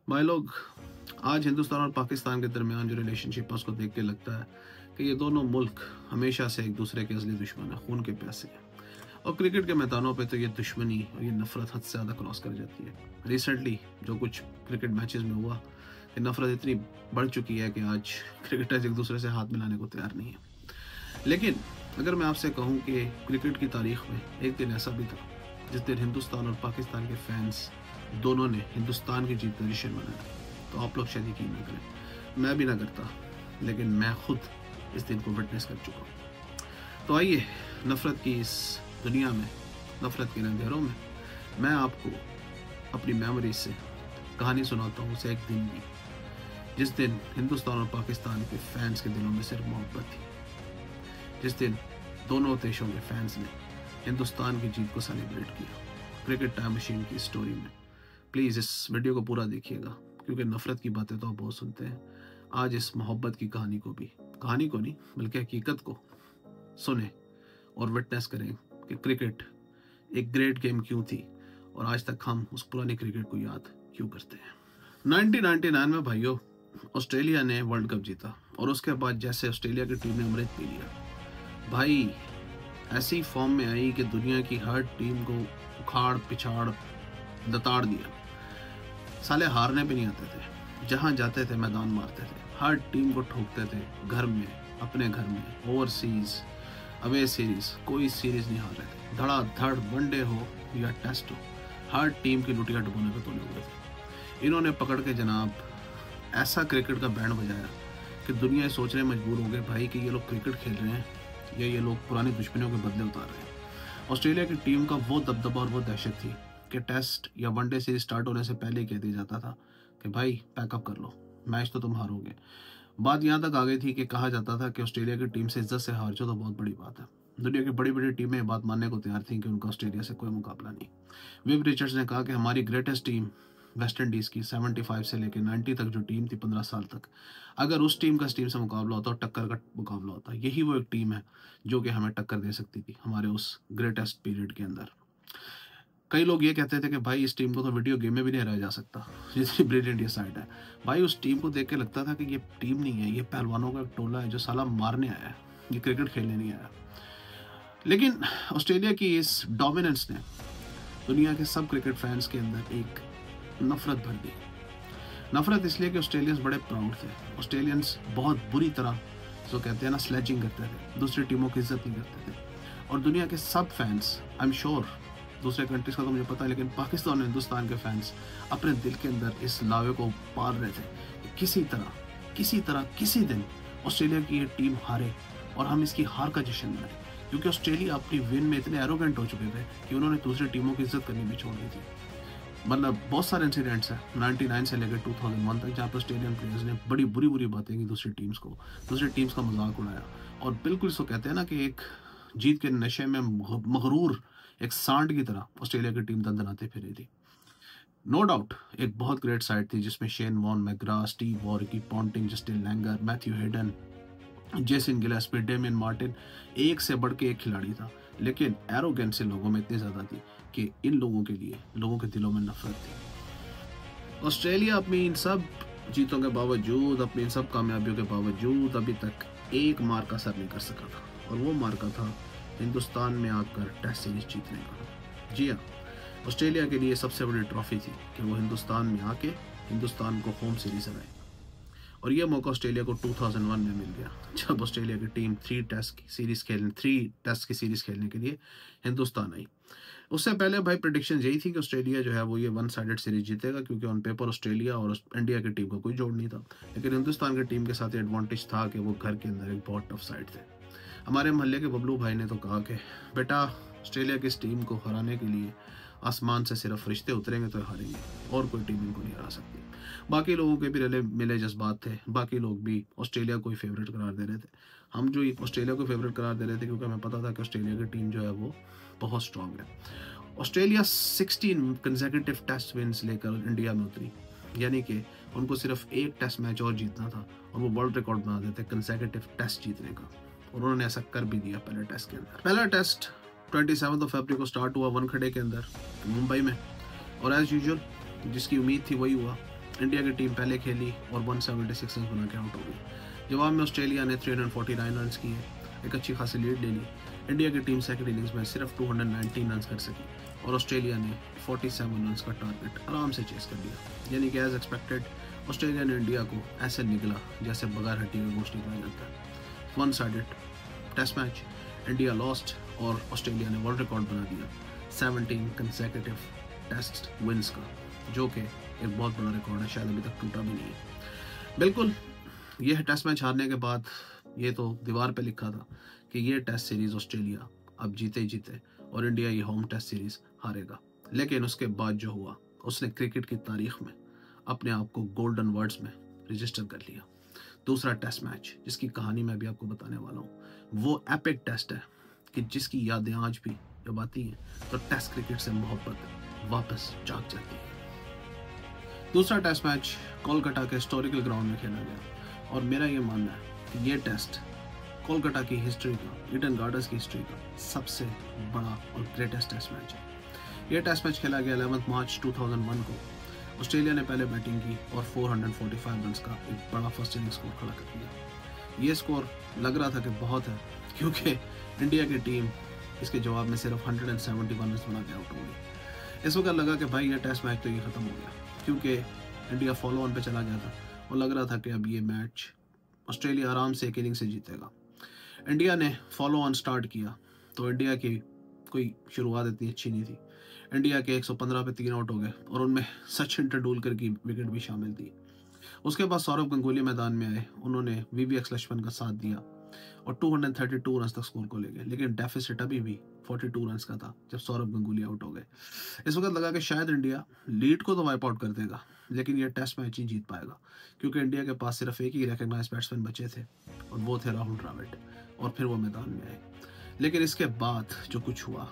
भाई लोग, आज हिंदुस्तान और पाकिस्तान के दरमियान जो रिलेशनशिप है उसको देख के लगता है कि ये दोनों मुल्क हमेशा से एक दूसरे के असली दुश्मन है, खून के प्यासे हैं। और क्रिकेट के मैदानों पे तो ये दुश्मनी और ये नफरत हद से ज़्यादा क्रॉस कर जाती है। रिसेंटली जो कुछ क्रिकेट मैचेस में हुआ, ये नफरत इतनी बढ़ चुकी है कि आज क्रिकेटर्स एक दूसरे से हाथ मिलाने को तैयार नहीं है। लेकिन अगर मैं आपसे कहूँ कि क्रिकेट की तारीख में एक दिन ऐसा भी था जिस दिन हिंदुस्तान और पाकिस्तान के फैंस दोनों ने हिंदुस्तान की जीत का जश्न मनाया, तो आप लोग शायद यकीन ना करें, मैं भी ना करता, लेकिन मैं खुद इस दिन को विटनेस कर चुका हूँ। तो आइए, नफरत की इस दुनिया में, नफरत के अंधेरों में, मैं आपको अपनी मेमोरी से कहानी सुनाता हूँ उसे एक दिन की, जिस दिन हिंदुस्तान और पाकिस्तान के फैंस के दिलों में सिर्फ मोहब्बत थी, जिस दिन दोनों देशों के फैंस ने हिंदुस्तान की जीत को सेलिब्रेट किया क्रिकेट टाइम मशीन की स्टोरी में। प्लीज़ इस वीडियो को पूरा देखिएगा, क्योंकि नफरत की बातें तो आप बहुत सुनते हैं। आज इस मोहब्बत की कहानी को नहीं बल्कि हकीकत को सुने और विटनेस करें कि क्रिकेट एक ग्रेट गेम क्यों थी और आज तक हम उस पुरानी क्रिकेट को याद क्यों करते हैं। 1999 में भाइयों, ऑस्ट्रेलिया ने वर्ल्ड कप जीता और उसके बाद जैसे ऑस्ट्रेलिया की टीम ने अमृत पी लिया, भाई ऐसी फॉर्म में आई कि दुनिया की हर टीम को उखाड़ पिछाड़ दताड़ दिया। साले हारने पे नहीं आते थे, जहां जाते थे मैदान मारते थे, हर टीम को ठोकते थे, घर में, अपने घर में, ओवरसीज, अवे सीरीज, कोई सीरीज नहीं हार रहे थे। धड़ाधड़ वनडे हो या टेस्ट हो, हर टीम की लुटिया डुबोने पे तोले हुए थे। इन्होंने पकड़ के जनाब ऐसा क्रिकेट का बैंड बजाया कि दुनिया सोचने मजबूर हो गए भाई कि ये लोग क्रिकेट खेल रहे हैं या ये लोग पुरानी दुश्मनियों के बदले उतार रहे हैं। ऑस्ट्रेलिया की टीम का वो दबदबा और वो दहशत थी कि टेस्ट या वनडे सीरीज स्टार्ट होने से पहले ही कह दिया जाता था कि भाई पैकअप कर लो, मैच तो तुम हारोगे। बात यहाँ तक आ गई थी कि कहा जाता था कि ऑस्ट्रेलिया की टीम से इज्जत से हार जाओ तो बहुत बड़ी बात है। दुनिया की बड़ी बड़ी टीमें ये बात मानने को तैयार थी कि उनका ऑस्ट्रेलिया से कोई मुकाबला नहीं। विव रिचर्ड्स ने कहा कि हमारी ग्रेटेस्ट टीम वेस्ट इंडीज़ की 75 से लेकर 90 तक जो टीम थी 15 साल तक, अगर उस टीम का टीम से मुकाबला होता और टक्कर का मुकाबला होता, यही वो एक टीम है जो कि हमें टक्कर दे सकती थी हमारे उस ग्रेटेस्ट पीरियड के अंदर। कई लोग ये कहते थे कि भाई इस टीम को तो वीडियो गेम में भी नहीं हराया जा सकता, जितनी ब्रिलियंट ये साइड है। भाई उस टीम को देख के लगता था कि ये टीम नहीं है, ये पहलवानों का एक टोला है जो साला मारने आया है, ये क्रिकेट खेलने नहीं आया। लेकिन ऑस्ट्रेलिया की इस डोमिनेंस ने दुनिया के सब क्रिकेट फैंस के अंदर एक नफरत भर दी। नफरत इसलिए कि ऑस्ट्रेलियंस बड़े प्राउड थे। ऑस्ट्रेलियंस बहुत बुरी तरह जो कहते हैं ना स्लेजिंग करते थे, दूसरी टीमों की इज्जत नहीं करते थे। और दुनिया के सब फैंस, आई एम श्योर दूसरे कंट्रीज का तो मुझे पता है, लेकिन पाकिस्तान और हिंदुस्तान के फैंस अपने दिल के अंदर इस लावे को पाल रहे थे कि किसी तरह किसी दिन ऑस्ट्रेलिया की ये टीम हारे और हम इसकी हार का जश्न मनाएं, क्योंकि ऑस्ट्रेलिया अपनी विन में इतने एरोगेंट हो चुके थे कि उन्होंने दूसरी टीमों की इज्जत करनी भी छोड़ दी थी। मतलब बहुत सारे इंसिडेंट्स हैं 99 से लेकर 2001 तक जहाँ पर ऑस्ट्रेलियन प्लेयर्स ने बड़ी बुरी बातें की दूसरी टीम्स का मजाक उड़ाया और बिल्कुल इसको कहते हैं ना कि एक जीत के नशे में मगरूर एक सांड की तरह ऑस्ट्रेलिया की टीम दंदनाते फिरी थी। नो डाउट एक बहुत ग्रेट साइड थी जिसमें Shane Warne McGrath, Steve Waugh, Ricky Ponting, Justin Langer, Matthew Hayden, Jason Gillespie, Damien Martyn, एक से बढ़ के एक खिलाड़ी था। लेकिन एरोगेंसी लोगों में इतनी ज़्यादा थी कि इन लोगों के लिए लोगों के दिलों में नफरत थी। ऑस्ट्रेलिया अपनी इन सब जीतों के बावजूद, अपनी इन सब कामयाबियों के बावजूद अभी तक एक मार का असर नहीं कर सका था, और वो मार का था हिंदुस्तान में आकर टेस्ट सीरीज जीतने का। जी हाँ, ऑस्ट्रेलिया के लिए सबसे बड़ी ट्रॉफी थी कि वो हिंदुस्तान में आके हिंदुस्तान को होम सीरीज हराए। और ये मौका ऑस्ट्रेलिया को 2001 में मिल गया, जब ऑस्ट्रेलिया की टीम 3 टेस्ट की सीरीज खेलने के लिए हिंदुस्तान आई। उससे पहले भाई प्रेडिक्शन यही थी कि ऑस्ट्रेलिया जो है वो ये 1 साइडेड सीरीज जीतेगा, क्योंकि ऑन पेपर ऑस्ट्रेलिया और इंडिया की टीम का कोई जोड़ नहीं था। लेकिन हिंदुस्तान की टीम के साथ एडवांटेज था कि वो घर के अंदर एक बहुत टफ साइड थे। हमारे मोहल्ले के बबलू भाई ने तो कहा कि बेटा, ऑस्ट्रेलिया की इस टीम को हराने के लिए आसमान से सिर्फ फरिश्ते उतरेंगे तो हारेंगे, और कोई टीम इनको नहीं हरा सकती। बाकी लोगों के भी रले मिले जज्बात थे, बाकी लोग भी ऑस्ट्रेलिया को ही फेवरेट करार दे रहे थे। हम जो ऑस्ट्रेलिया को फेवरेट करार दे रहे थे क्योंकि हमें पता था कि ऑस्ट्रेलिया की टीम जो है वो बहुत स्ट्रांग है। ऑस्ट्रेलिया 16 कंसेक्यूटिव टेस्ट विन्स लेकर इंडिया में उतरी, यानी कि उनको सिर्फ एक टेस्ट मैच और जीतना था और वो वर्ल्ड रिकॉर्ड बना देते कंसेक्यूटिव टेस्ट जीतने का, और उन्होंने ऐसा कर भी दिया पहले टेस्ट के अंदर। पहला टेस्ट 27 फरवरी को स्टार्ट हुआ वानखेड़े के अंदर मुंबई में, और एज यूजुअल जिसकी उम्मीद थी वही हुआ। इंडिया की टीम पहले खेली और 176 रन बना के आउट हो गई। जवाब में ऑस्ट्रेलिया ने 349 रन किए, एक अच्छी खासी लीड ले ली। इंडिया की टीम सेकंड इनिंग्स में सिर्फ 219 रन कर सकी और ऑस्ट्रेलिया ने 47 रन का टारगेट आराम से चेस कर लिया। यानी कि एज एक्सपेक्टेड ऑस्ट्रेलिया ने इंडिया को ऐसे निकला जैसे बगैर हड्डी का गोश्त निकला जाता है। One sided test match, India lost और ऑस्ट्रेलिया ने वर्ल्ड रिकॉर्ड बना दिया 17 कंसेक्यूटिव टेस्ट विंस का, जो कि एक बहुत बड़ा रिकॉर्ड है, शायद अभी तक टूटा भी नहीं है। बिल्कुल यह टेस्ट मैच हारने के बाद ये तो दीवार पे लिखा था कि ये टेस्ट सीरीज ऑस्ट्रेलिया अब जीते ही जीते और इंडिया ये होम टेस्ट सीरीज हारेगा। लेकिन उसके बाद जो हुआ, उसने क्रिकेट की तारीख में अपने आप को गोल्डन वर्ड्स में रजिस्टर कर लिया। दूसरा टेस्ट मैच जिसकी कहानी मैं भी आपको बताने वाला हूँ, वो एपिक टेस्ट है कि जिसकी यादें आज भी जब आती हैं तो टेस्ट क्रिकेट से मोहब्बत वापस जाग जाती है। दूसरा टेस्ट मैच कोलकाता के हिस्टोरिकल ग्राउंड में खेला गया और मेरा ये मानना है कि ये टेस्ट कोलकाता की हिस्ट्री का, ईडन गार्डन्स की हिस्ट्री का सबसे बड़ा और ग्रेटेस्ट टेस्ट मैच है। यह टेस्ट मैच खेला गया 11 मार्च 2001 को। ऑस्ट्रेलिया ने पहले बैटिंग की और 445 रन का एक बड़ा फर्स्ट इनिंग स्कोर खड़ा कर दिया। ये स्कोर लग रहा था कि बहुत है, क्योंकि इंडिया की टीम इसके जवाब में सिर्फ 171 रन बना के आउट हो गई। इस वक्त लगा कि भाई ये टेस्ट मैच तो ये ख़त्म हो गया, क्योंकि इंडिया फॉलो ऑन पे चला गया था और लग रहा था कि अब ये मैच ऑस्ट्रेलिया आराम से एक इनिंग से जीतेगा। इंडिया ने फॉलो ऑन स्टार्ट किया तो इंडिया की कोई शुरुआत इतनी अच्छी नहीं थी। इंडिया के 115 पे 3 आउट हो गए और उनमें सचिन तेंदुलकर की विकेट भी शामिल थी। उसके बाद सौरव गंगुली मैदान में आए, उन्होंने वीवीएक्स लक्ष्मण का साथ दिया और 232 रन तक स्कोर को ले गए। लेकिन डेफिसिट अभी भी 42 रन का था जब सौरव गंगुली आउट हो गए। इस वक्त लगा कि शायद इंडिया लीड को तो वाइप आउट कर देगा, लेकिन यह टेस्ट मैच ही जीत पाएगा, क्योंकि इंडिया के पास सिर्फ एक ही रिकॉग्नाइज्ड बैट्समैन बचे थे और वो थे राहुल द्रविड़, और फिर वो मैदान में आए। लेकिन इसके बाद जो कुछ हुआ,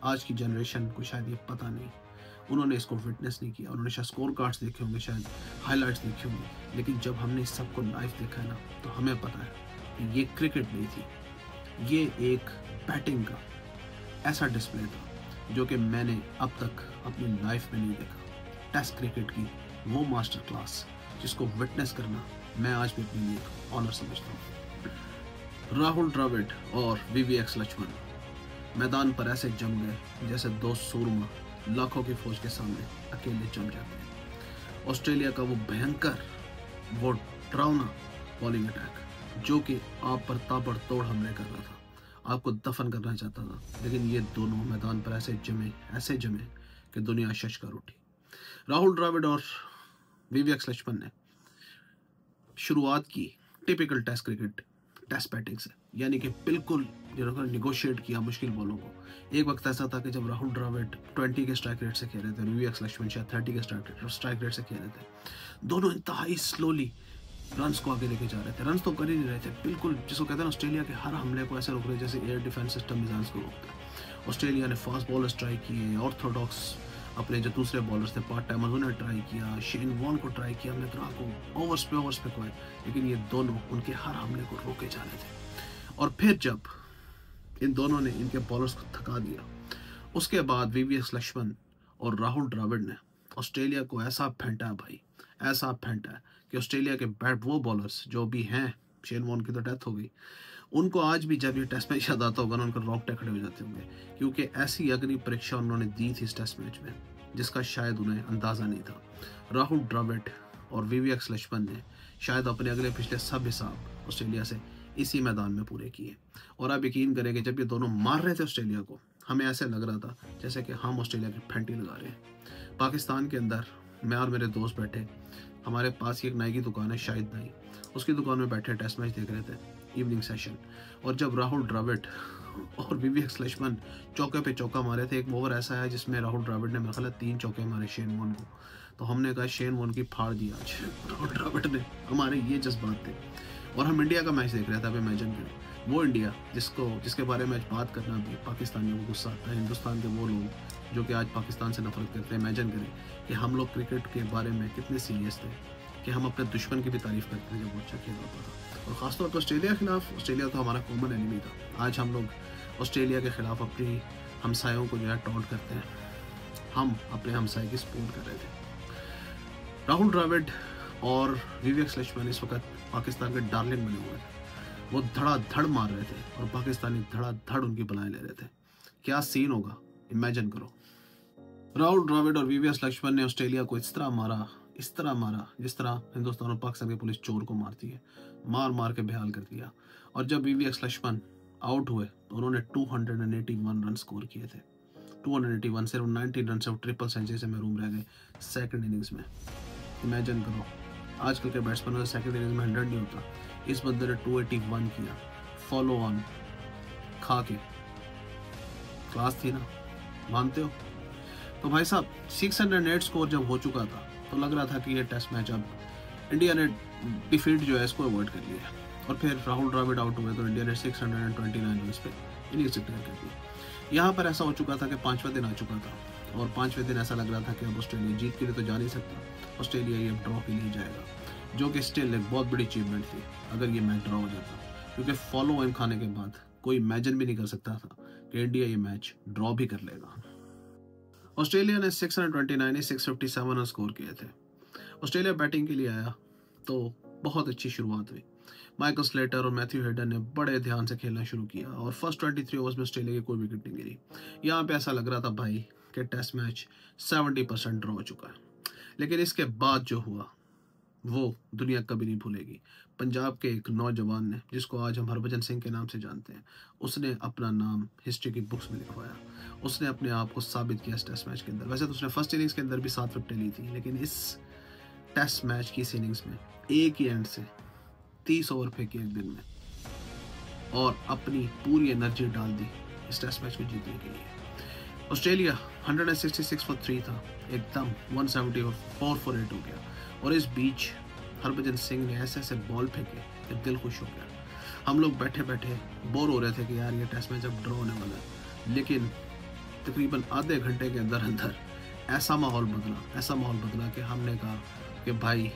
आज की जनरेशन को शायद ये पता नहीं, उन्होंने इसको विटनेस नहीं किया। उन्होंने शायद स्कोर कार्ड्स देखे होंगे, शायद हाइलाइट्स देखे होंगे, लेकिन जब हमने इस सबको लाइव देखा है ना, तो हमें पता है कि ये क्रिकेट नहीं थी, ये एक बैटिंग का ऐसा डिस्प्ले था जो कि मैंने अब तक अपनी लाइफ में नहीं देखा। टेस्ट क्रिकेट की वो मास्टर क्लास जिसको विटनेस करना मैं आज भी अपने लिए ऑनर समझता हूँ। राहुल द्रविड़ और वीवीएक्स लक्ष्मण मैदान पर ऐसे जम गए जैसे दो सूरमा लाखों की फौज के सामने अकेले जम जाते हैं। ऑस्ट्रेलिया का वो भयंकर, वो डरावना बॉलिंग अटैक जो कि आप पर ताबड़तोड़ हमले कर रहा था, आपको दफन करना चाहता था, लेकिन ये दोनों मैदान पर ऐसे जमे कि दुनिया शश कर उठी। राहुल द्रविड़ और वीवीएक्स लक्ष्मण ने शुरुआत की typical test cricket test batting से, यानी कि बिल्कुल जिन्होंने निगोशिएट किया मुश्किल बॉलों को। एक वक्त ऐसा था कि जब राहुल द्रविड़ 20 के स्ट्राइक रेट से खेल रहे थे, वीवीएक्स लक्ष्मण शायद 30 के स्ट्राइक रेट से खेल रहे थे। दोनों इंतहाई स्लोली रन्स को आगे लेके जा रहे थे, रन्स तो कर ही नहीं रहे थे, बिल्कुल जिसको कहते हैं ऑस्ट्रेलिया के हर हमले को ऐसे रोक रहे जैसे एयर डिफेंस सिस्टम मिसाइल्स को रोकता है। ऑस्ट्रेलिया ने फास्ट बॉलर्स ट्राई किए, ऑर्थोडॉक्स अपने जो दूसरे बॉलर्स थे पार्ट टाइमर्स उन्हें ट्राई किया, शेन वॉर्न को ट्राई किया, मैकग्रा को, ओवर्स पे कोई, लेकिन ये दोनों उनके हर हमले को रोके जा रहे थे। और फिर जब इन दोनों ने इनके बॉलर्स को थका दिया, उसके बाद वीवीएक्स लक्ष्मण और राहुल द्रविड़ ने ऑस्ट्रेलिया को ऐसा फेंटा है भाई, ऐसा फेंटा है कि ऑस्ट्रेलिया के वो बॉलर्स जो भी हैं, शेन वॉर्न की तो डेथ हो गई, उनको आज भी जब ये टेस्ट मैच याद आता होगा ना, उनका रोंगटे खड़े हो जाते होंगे, क्योंकि ऐसी अग्नि परीक्षा उन्होंने दी थी इस टेस्ट मैच में जिसका शायद उन्हें अंदाजा नहीं था। राहुल द्रविड़ और वीवीएक्स लक्ष्मण ने शायद अपने अगले पिछले सब हिसाब ऑस्ट्रेलिया से इसी मैदान में पूरे किए। और आप यकीन करें कि जब ये दोनों मार रहे थे ऑस्ट्रेलिया को, हमें ऐसे लग रहा था जैसे कि हम ऑस्ट्रेलिया की फेंटी लगा रहे हैं। पाकिस्तान के अंदर मैं और मेरे दोस्त बैठे, हमारे पास ही एक नाई की दुकान है, शाहिद नाई, उसकी दुकान में बैठे टेस्ट मैच देख रहे थे, इवनिंग सेशन। और जब राहुल द्रविड़ और वीवीएक्स लक्ष्मण चौके पे चौका मारे थे, एक ओवर ऐसा है जिसमें राहुल द्रविड़ ने मेरे ख्याल 3 चौके मारे शेन वॉर्न को, तो हमने कहा शेन वॉर्न की फाड़ दी आज राहुल द्रविड़ ने। हमारे ये जज्बात थे और हम इंडिया का मैच देख रहे थे। अब इमेजिन करें वो इंडिया जिसके बारे में आज बात करना भी पाकिस्तान में वो गुस्सा आता है, हिंदुस्तान के वो लोग जो कि आज पाकिस्तान से नफरत करते हैं। इमेजिन करें कि हम लोग क्रिकेट के बारे में कितने सीरियस थे कि हम अपने दुश्मन की भी तारीफ करते थे जब वो अच्छा खेल होता था। और ख़ासतौर पर ऑस्ट्रेलिया के खिलाफ, ऑस्ट्रेलिया तो हमारा कॉमन एनिमी था। आज हम लोग ऑस्ट्रेलिया के खिलाफ अपनी हमसायों को जो है टॉन्ट करते हैं, हम अपने हमसाए की सपोर्ट कर रहे थे। राहुल द्रविड़ और विवेक लक्ष्मण इस वक्त पाकिस्तान के डार्लिंग बने हुए थे। वो धड़ाधड़ मार रहे थे और पाकिस्तानी धड़ाधड़ उनकी बलाएं ले रहे थे। क्या सीन होगा, इमेजिन करो। राहुल द्रविड़ और विवेक लक्ष्मण ने ऑस्ट्रेलिया को इस तरह मारा जिस तरह हिंदुस्तान और पाकिस्तान की पुलिस चोर को मारती है, मार मार के बेहाल कर दिया। और जब विवेक लक्ष्मण आउट हुए तो उन्होंने 281 रन स्कोर किए थे। 281, सिर्फ 19 रन से वो ट्रिपल सेंचुरी से महरूम रह गए सेकंड इनिंग्स में। इमेजिन करो, आजकल के बैट्समैनों का सेकंड इनिंग्स में 100 नहीं होता, इस बंदे ने 281 किया, फॉलो ऑन खा के। क्लास थी ना, मानते हो? तो भाई साहब 608 स्कोर जब हो चुका था तो लग रहा था कि ये टेस्ट मैच अब इंडिया ने डिफीट जो है इसको अवॉइड कर लिया। और फिर राहुल द्रविड़ आउट हुए तो इंडिया ने 629 रन पे इनिंग्स डिक्लेयर कर दी। यहाँ पर ऐसा हो चुका था कि 5वां दिन आ चुका था और 5वें दिन ऐसा लग रहा था कि अब ऑस्ट्रेलिया जीत के लिए तो जा नहीं सकता, ऑस्ट्रेलिया ये ड्रॉ के लिए जाएगा, जो कि स्टिल एक बहुत बड़ी अचीवमेंट थी अगर ये मैच ड्रॉ हो जाता, क्योंकि फॉलो इन खाने के बाद कोई इमेजिन भी नहीं कर सकता था कि इंडिया ये मैच ड्रॉ भी कर लेगा। ऑस्ट्रेलिया ने 629 657 रन स्कोर किए थे। ऑस्ट्रेलिया बैटिंग के लिए आया तो बहुत अच्छी शुरुआत हुई। माइकल स्लेटर और मैथ्यू हेडन ने बड़े ध्यान से खेलना शुरू किया और फर्स्ट 23 ओवर्स में ऑस्ट्रेलिया की कोई विकेट नहीं गिरी। यहाँ पे ऐसा लग रहा था भाई कि टेस्ट मैच 70% ड्रॉ हो चुका है। लेकिन इसके बाद जो हुआ वो दुनिया कभी नहीं भूलेगी। पंजाब के एक नौजवान ने, जिसको आज हम हरभजन सिंह के नाम से जानते हैं, उसने अपना नाम हिस्ट्री की बुक्स में लिखवाया। उसने अपने आप को साबित किया इस टेस्ट मैच के अंदर। वैसे तो उसने फर्स्ट इनिंग्स के अंदर भी 7 विकेटें ली थी, लेकिन इस टेस्ट मैच की इस इनिंग्स में एक ही एंड से 30 ओवर फेंके एक दिन में और अपनी पूरी एनर्जी डाल दी इस टेस्ट मैच को जीतने के लिए। ऑस्ट्रेलिया 166 फॉर 3 था, एकदम 174 फॉर 8 हो गया। और इस बीच हरभजन सिंह ने ऐसे बॉल फेंके कि दिल खुश हो गया। हम लोग बैठे बैठे बोर हो रहे थे कि यार ये टेस्ट मैच अब ड्रॉ होने वाला है, लेकिन तकरीबन आधे घंटे के अंदर अंदर ऐसा माहौल बदला कि हमने कहा कि भाई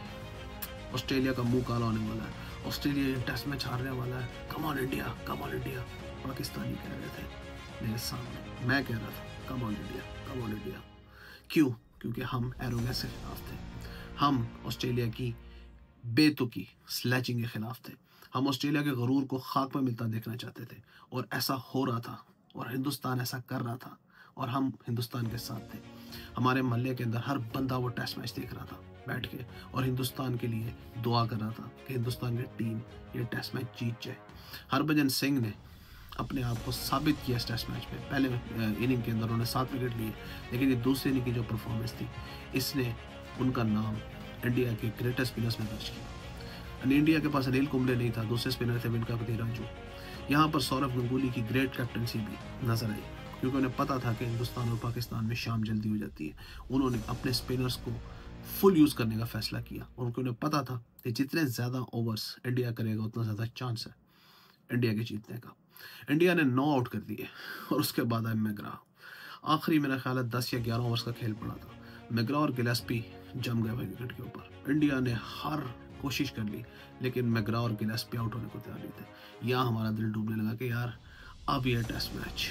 ऑस्ट्रेलिया का मुंह काला होने वाला है, ऑस्ट्रेलिया ये टेस्ट मैच हारने वाला है, come on India, come on India. Pakistani कह रहे थे मेरे सामने, मैं कह रहा था come on India, come on India. क्यों? क्योंकि हम एरोगेंस के खिलाफ थे, हम ऑस्ट्रेलिया की बेतुकी स्लैचिंग के खिलाफ थे, हम ऑस्ट्रेलिया के गरूर को खाक में मिलता देखना चाहते थे। और ऐसा हो रहा था और हिंदुस्तान ऐसा कर रहा था और हम हिंदुस्तान के साथ थे। हमारे मोहल्ले के अंदर हर बंदा वो टेस्ट मैच देख रहा था बैठ के और हिंदुस्तान के लिए दुआ कर रहा था कि हिंदुस्तान की टीम ये टेस्ट मैच जीत जाए। हरभजन सिंह ने अपने आप को साबित किया इस टेस्ट मैच में। पहले इनिंग के अंदर उन्होंने 7 विकेट लिए, लेकिन ये दूसरी इनिंग की जो परफॉर्मेंस थी इसने उनका नाम इंडिया के ग्रेटेस्ट स्पिनर्स में दर्ज किया। इंडिया के पास अनिल कुंबले नहीं था, दूसरे स्पिनर थे वेंकटपति राजू। यहाँ पर सौरव गंगुली की ग्रेट कैप्टनसी भी नजर आई, क्योंकि उन्हें पता था कि हिंदुस्तान और पाकिस्तान में शाम जल्दी हो जाती है। उन्होंने अपने स्पिनर्स को फुल यूज़ करने का फैसला किया और उन्हें पता था कि जितने ज़्यादा ओवर्स इंडिया करेगा उतना ज़्यादा चांस है इंडिया के जीतने का। इंडिया ने 9 आउट कर दिए और उसके बाद आए मैकग्रा। आखिरी मेरा ख्याल है 10 या 11 ओवर्स का खेल पड़ा था। मैकग्रा और गिलेस्पी जम गए भाई विकेट के ऊपर। इंडिया ने हर कोशिश कर ली, लेकिन मैकग्रा और गिलेस्पी आउट होने को तैयार नहीं थे। यहाँ हमारा दिल डूबने लगा कि यार अब यह टेस्ट मैच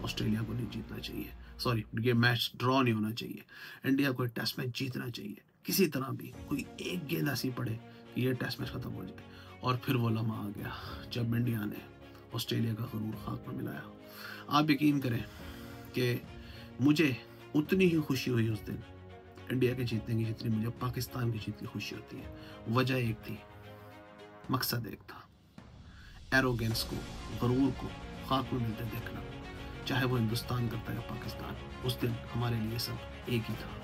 ऑस्ट्रेलिया को नहीं जीतना चाहिए, सॉरी ये मैच ड्रॉ नहीं होना चाहिए, इंडिया को टेस्ट मैच जीतना चाहिए। किसी तरह भी कोई एक गेंद ऐसी पड़े कि ये टेस्ट मैच खत्म हो जाए। और फिर वो लम्हा आ गया जब इंडिया ने ऑस्ट्रेलिया का गरूर खाक में मिलाया। आप यकीन करें कि मुझे उतनी ही खुशी हुई उस दिन इंडिया के जीतने की जितनी मुझे पाकिस्तान की जीत की खुशी होती है। वजह एक थी, मकसद एक था, एरोगेंस को, गरूर को खाक में मिलते देखना, चाहे वो हिंदुस्तान करता है या पाकिस्तान। उस दिन हमारे लिए सब एक ही था।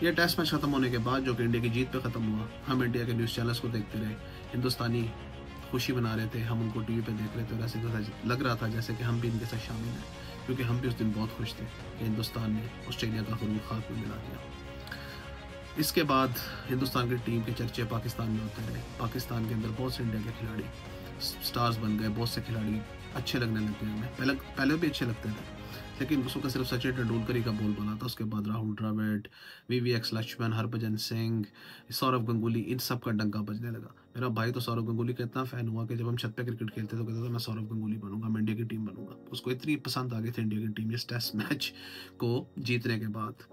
यह टेस्ट मैच खत्म होने के बाद जो कि इंडिया की जीत पे खत्म हुआ, हम इंडिया के न्यूज़ चैनल्स को देखते रहे, हिंदुस्तानी खुशी मना रहे थे, हम उनको टीवी पे देख रहे थे और ऐसे तो लग रहा था जैसे कि हम भी इनके साथ शामिल हैं, क्योंकि हम भी उस दिन बहुत खुश थे कि हिंदुस्तान ने ऑस्ट्रेलिया का गरूर खाक में मिला दिया। इसके बाद हिंदुस्तान की टीम के चर्चे पाकिस्तान में होते रहे। पाकिस्तान के अंदर बहुत से इंडिया के खिलाड़ी स्टार्स बन गए, बहुत से खिलाड़ी अच्छे लगने लग गए हमें। पहले भी अच्छे लगते थे, लेकिन उसको सिर्फ सचिन तेंदुलकर ही का बोल बना था। उसके बाद राहुल द्रविड़, विवेक लक्ष्मण, हरभजन सिंह, सौरव गंगुली, इन सब का डंका बजने लगा। मेरा भाई तो सौरव गंगुली का इतना फैन हुआ कि जब हम छत पे क्रिकेट खेलते तो कहता था मैं सौरव गंगुली बनूंगा, मैं इंडिया की टीम बनूंगा। उसको इतनी पसंद आ गई थी इंडिया की टीम इस टेस्ट मैच को जीतने के बाद।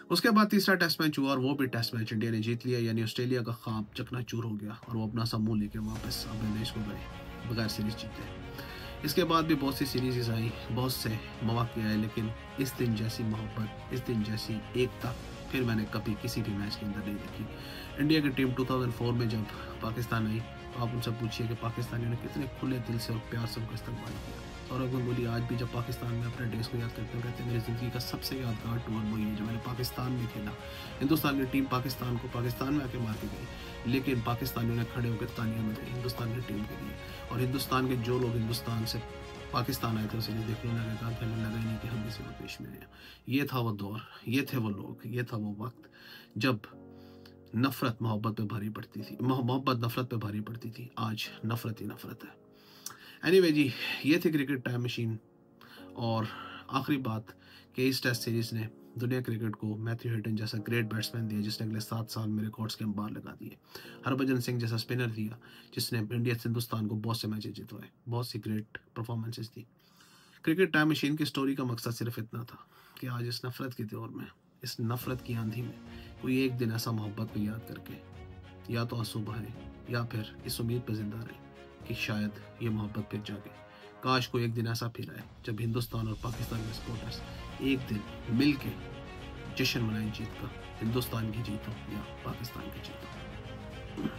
उसके बाद तीसरा टेस्ट मैच हुआ और वो भी टेस्ट मैच इंडिया ने जीत लिया, यानी ऑस्ट्रेलिया का ख्वाब चकनाचूर हो गया और वो अपना सा मुंह लेके वापस अपने देश को गए बगैर सीरीज जीते। इसके बाद भी बहुत सी सीरीज़ आई, बहुत से मौके आए, लेकिन इस दिन जैसी मोहब्बत, इस दिन जैसी एकता फिर मैंने कभी किसी भी मैच के अंदर नहीं देखी। इंडिया की टीम 2004 में जब पाकिस्तान आई, तो आप उनसे पूछिए कि पाकिस्तानियों ने कितने खुले दिल से और प्यार से उनका इस्तेमाल किया। और अगर बोली आज भी जब पाकिस्तान में अपने देश को याद करते हैं, कहते हैं मेरी ज़िंदगी का सबसे यादगार टूर वही है जो मैंने पाकिस्तान में खेला। हिंदुस्तान की टीम पाकिस्तान को पाकिस्तान में आके मार के गई, लेकिन पाकिस्तानियों ने खड़े होकर तालियां बजाई हिंदुस्तान की टीम के लिए। और हिंदुस्तान के जो लोग हिंदुस्तान से पाकिस्तान आए थे उसे देखने लगे, कहा कि हमें लगा ही नहीं कि हम किसी को देश में हैं। ये था वो दौर, ये थे वो लोग, ये था वो वक्त जब नफरत मोहब्बत पे भारी पड़ती थी, मोहब्बत नफरत पे भारी पड़ती थी। आज नफरत ही नफरत है। एनीवे जी, ये थी क्रिकेट टाइम मशीन। और आखिरी बात कि इस टेस्ट सीरीज ने दुनिया क्रिकेट को मैथ्यू हेटन जैसा ग्रेट बैट्समैन दिया जिसने अगले 7 साल में रिकॉर्ड्स के अंबार लगा दिए, हरभजन सिंह जैसा स्पिनर दिया जिसने इंडिया से हिंदुस्तान को बहुत से मैचेस जितवाए, बहुत सी ग्रेट परफॉर्मेंसेस दी। क्रिकेट टाइम मशीन की स्टोरी का मकसद सिर्फ इतना था कि आज इस नफरत के दौर में, इस नफरत की आंधी में कोई एक दिन ऐसा मोहब्बत को याद करके या तो आंसू बहाए या फिर इस उम्मीद पर जिंदा रहे कि शायद ये मोहब्बत फिर जागे। काश को एक दिन ऐसा फिर आए जब हिंदुस्तान और पाकिस्तान के सपोर्टर्स एक दिन मिल के जश्न मनाएं जीत का, हिंदुस्तान की जीत हो या पाकिस्तान की जीत हो।